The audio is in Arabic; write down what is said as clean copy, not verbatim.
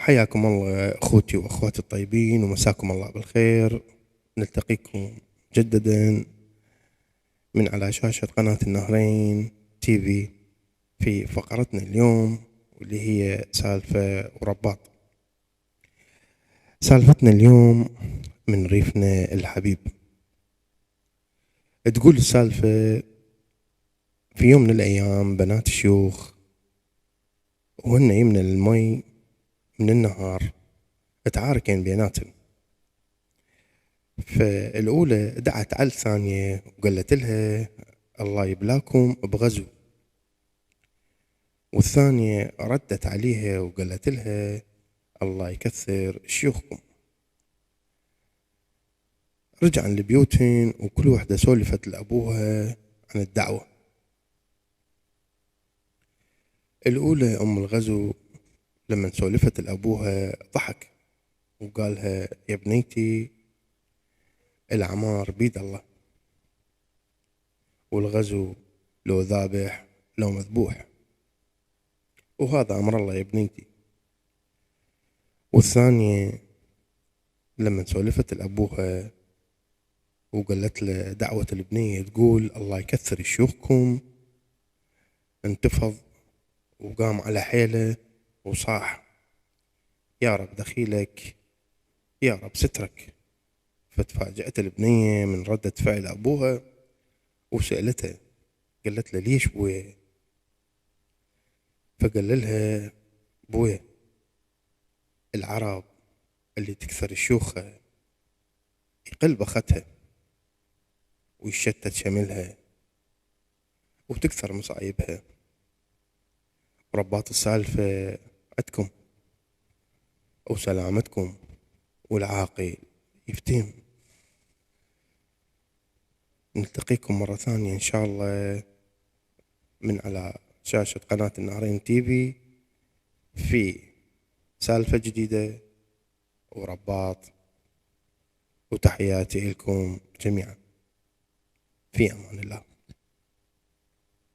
حياكم الله أخوتي وأخواتي الطيبين، ومساكم الله بالخير. نلتقيكم مجددا من على شاشة قناة النهرين تي في فقرتنا اليوم، واللي هي سالفة ورباط. سالفتنا اليوم من ريفنا الحبيب. تقول السالفة: في يوم من الأيام بنات الشيوخ وهن يمن المي من النهار تعاركين بيناتهم. فالأولى دعت على الثانية وقالت لها: الله يبلاكم بغزو. والثانية ردت عليها وقالت لها: الله يكثر شيوخكم. رجعن لبيوتهن وكل واحدة سولفت لأبوها عن الدعوة. الأولى أم الغزو لما سولفت لأبوها ضحك وقالها: يا بنيتي، العمار بيد الله، والغزو لو ذابح لو مذبوح، وهذا أمر الله يا بنيتي. والثانية لما سولفت لأبوها وقالت له دعوة البنية تقول: الله يكثر شيوخكم، انتفض وقام على حيله وصاح: يا رب دخيلك، يا رب سترك. فتفاجأت البنية من ردة فعل أبوها وسألتها، قالت له: ليش بويا؟ فقال لها: بويا، العرب اللي تكثر الشيوخة يقل بختها ويشتت شملها وتكثر مصايبها. ورباط السالفة عدكم وسلامتكم، والعاقل يفتهم. نلتقيكم مرة ثانية إن شاء الله من على شاشة قناة النهرين تي في سالفة جديدة ورباط. وتحياتي لكم جميعا، في أمان الله.